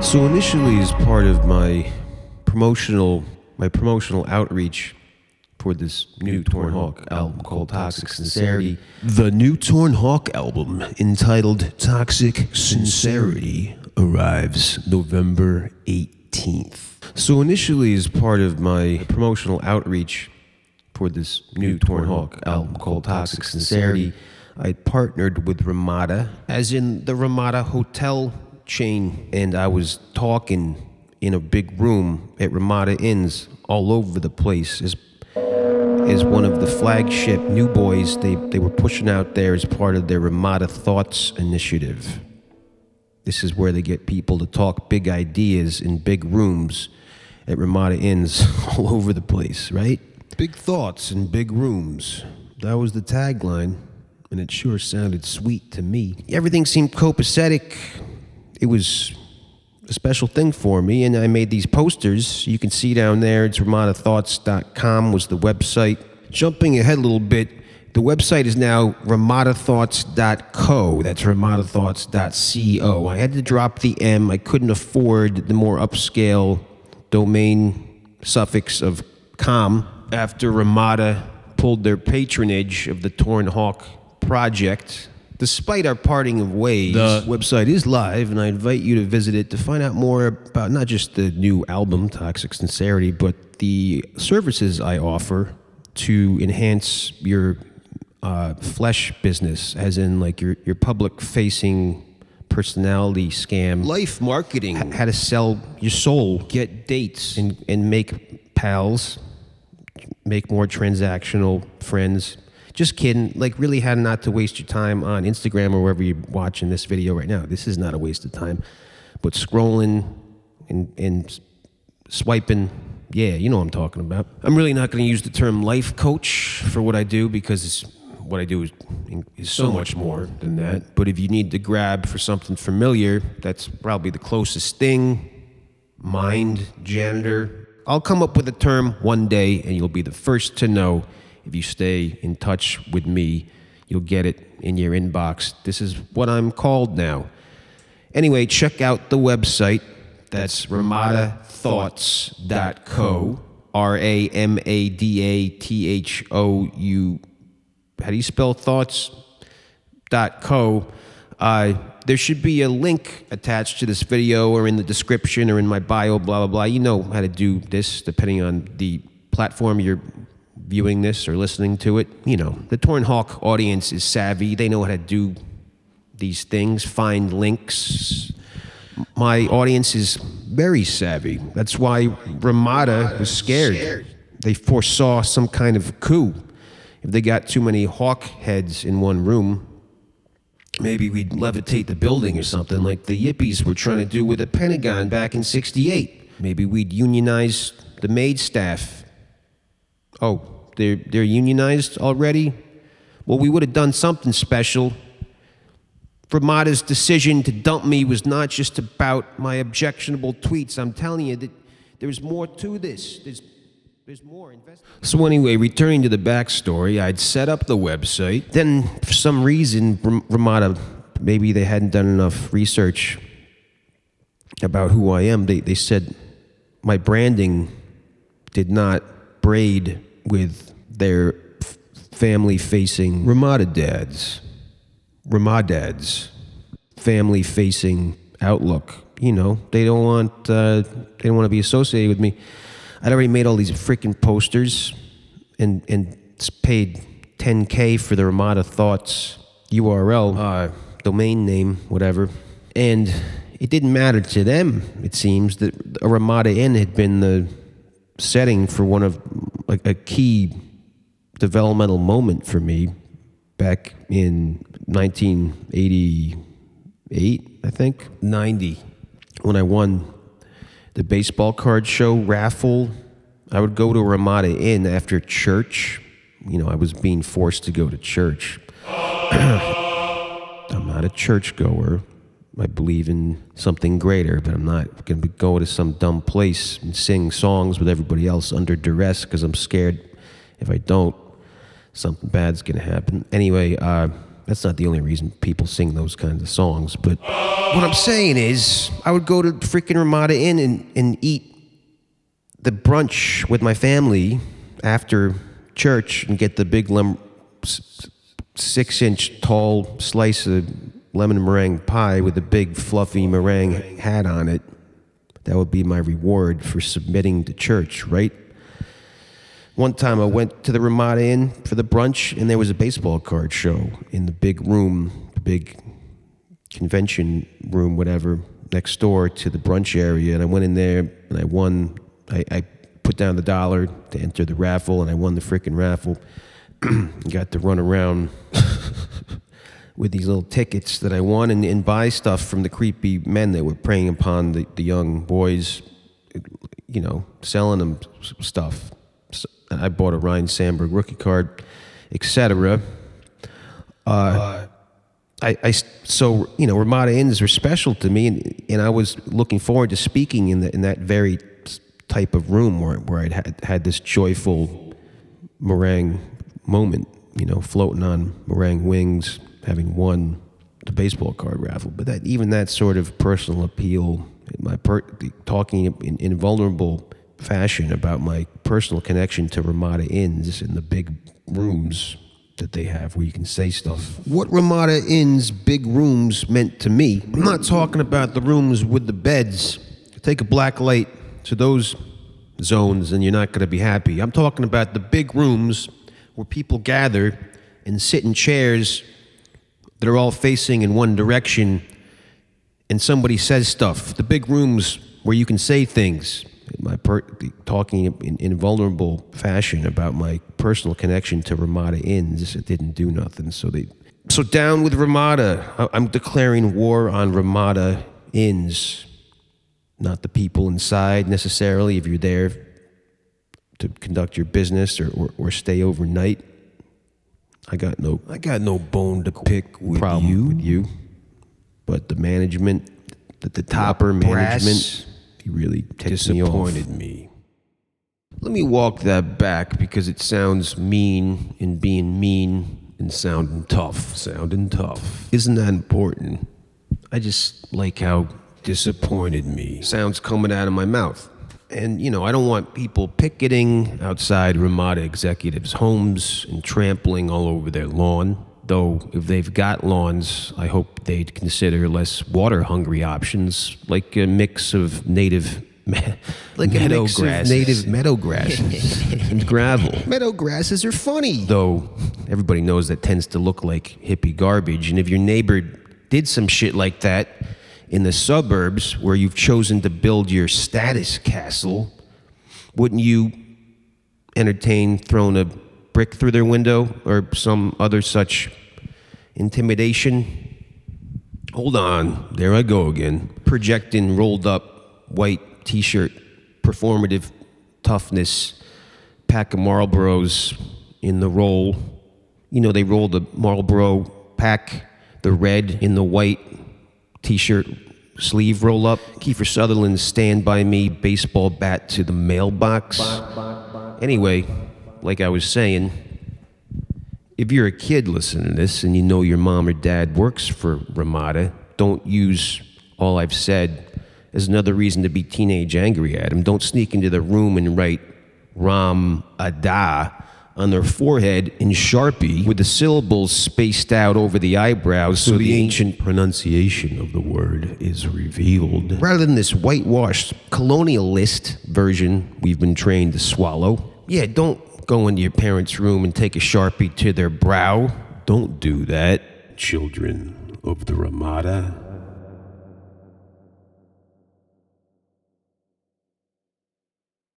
So initially, as part of my promotional outreach for this new Torn Hawk album called Toxic Sincerity, the new Torn Hawk album entitled Toxic Sincerity arrives November 18th. So initially, as part of my promotional outreach for this new Torn Hawk album called Toxic Sincerity, I partnered with Ramada, as in the Ramada Hotel chain, and I was talking in a big room at Ramada Inns all over the place as one of the flagship new boys they were pushing out there as part of their Ramada Thoughts initiative. This is where they get people to talk big ideas in big rooms at Ramada Inns all over the place, right? Big thoughts in big rooms. That was the tagline, and it sure sounded sweet to me. Everything seemed copacetic. It was a special thing for me, and I made these posters. You can see down there, it's ramadathoughts.com was the website. Jumping ahead a little bit, the website is now ramadathoughts.co. That's ramadathoughts.co. I had to drop the M. I couldn't afford the more upscale domain suffix of com after Ramada pulled their patronage of the Torn Hawk project. Despite our parting of ways, the website is live, and I invite you to visit it to find out more about not just the new album, Toxic Sincerity, but the services I offer to enhance your flesh business, as in like your public-facing personality scam, life marketing, how to sell your soul, get dates, and make pals, make more transactional friends. Just kidding. Like, really how not to waste your time on Instagram or wherever you're watching this video right now. This is not a waste of time. But scrolling and swiping, yeah, you know what I'm talking about. I'm really not going to use the term life coach for what I do, because what I do is so much more than that. But if you need to grab for something familiar, that's probably the closest thing. Mind janitor. I'll come up with a term one day, and you'll be the first to know. If you stay in touch with me, you'll get it in your inbox. This is what I'm called now. Anyway, check out the website. That's ramadathoughts.co. RAMADATHOU. How do you spell thoughts? .co. There should be a link attached to this video or in the description or in my bio, blah, blah, blah. You know how to do this depending on the platform you're viewing this or listening to it. You know, the Torn Hawk audience is savvy. They know how to do these things, find links. My audience is very savvy. That's why Ramada was scared. They foresaw some kind of coup. If they got too many hawk heads in one room, maybe we'd levitate the building or something like the Yippies were trying to do with the Pentagon back in '68. Maybe we'd unionize the maid staff. Oh, they're unionized already? Well, we would have done something special. Ramada's decision to dump me was not just about my objectionable tweets. I'm telling you that there's more to this. There's more. So anyway, returning to the backstory, I'd set up the website. Then, for some reason, Ramada, maybe they hadn't done enough research about who I am. They said my branding did not braid with their family-facing Ramadads, family-facing outlook. You know, they don't want to be associated with me. I'd already made all these freaking posters and paid $10K for the Ramada Thoughts URL, domain name, whatever. And it didn't matter to them, it seems, that a Ramada Inn had been the setting for one of a key developmental moment for me back in 1988, I think, 90, when I won the baseball card show raffle. I would go to Ramada Inn after church. You know, I was being forced to go to church. I'm not a churchgoer. I believe in something greater, but I'm not going to go to some dumb place and sing songs with everybody else under duress because I'm scared if I don't, something bad's going to happen. Anyway, That's not the only reason people sing those kinds of songs. But what I'm saying is, I would go to freaking Ramada Inn and eat the brunch with my family after church and get the big 6-inch tall slice of lemon meringue pie with a big fluffy meringue hat on it. That would be my reward for submitting to church, right? One time I went to the Ramada Inn for the brunch, and there was a baseball card show in the big room, the big convention room, whatever, next door to the brunch area. And I went in there, and I won. I put down the $1 to enter the raffle, and I won the freaking raffle. Got to run around with these little tickets that I won and buy stuff from the creepy men that were preying upon the young boys, selling them stuff. So I bought a Ryan Sandberg rookie card, etc. So Ramada Inns were special to me, and I was looking forward to speaking in that very type of room where I'd had this joyful meringue moment, floating on meringue wings, having won the baseball card raffle. But that sort of personal appeal, talking in vulnerable fashion about my personal connection to Ramada Inns in the big rooms that they have where you can say stuff. What Ramada Inn's big rooms meant to me, I'm not talking about the rooms with the beds. Take a black light to those zones and you're not going to be happy. I'm talking about the big rooms where people gather and sit in chairs that are all facing in one direction and somebody says stuff. The big rooms where you can say things. Talking in vulnerable fashion about my personal connection to Ramada Inns, it didn't do nothing. So down with Ramada. I'm declaring war on Ramada Inns, not the people inside necessarily. If you're there to conduct your business or stay overnight, I got no bone to pick with you. But the management, the topper management. He really disappointed me. Let me walk that back because it sounds mean and being mean and sounding tough. Isn't that important? I just like how disappointed me sounds coming out of my mouth. And, I don't want people picketing outside Ramada executives' homes and trampling all over their lawn. Though, if they've got lawns, I hope they'd consider less water-hungry options, like a mix of native meadow grasses and gravel. Meadow grasses are funny. Though, everybody knows that tends to look like hippie garbage, and if your neighbor did some shit like that in the suburbs where you've chosen to build your status castle, wouldn't you entertain throwing a brick through their window or some other such intimidation? Hold on, there I go again. Projecting rolled up white t-shirt, performative toughness, pack of Marlboros in the roll. They roll the Marlboro pack, the red in the white t-shirt sleeve roll up. Kiefer Sutherland's Stand By Me baseball bat to the mailbox. Anyway, like I was saying, if you're a kid listening to this and you know your mom or dad works for Ramada, don't use all I've said as another reason to be teenage angry at them. Don't sneak into the room and write Ram-ada on their forehead in Sharpie with the syllables spaced out over the eyebrows so the ancient pronunciation of the word is revealed. Rather than this whitewashed colonialist version we've been trained to swallow. Yeah, don't go into your parents' room and take a Sharpie to their brow. Don't do that. Children of the Ramada.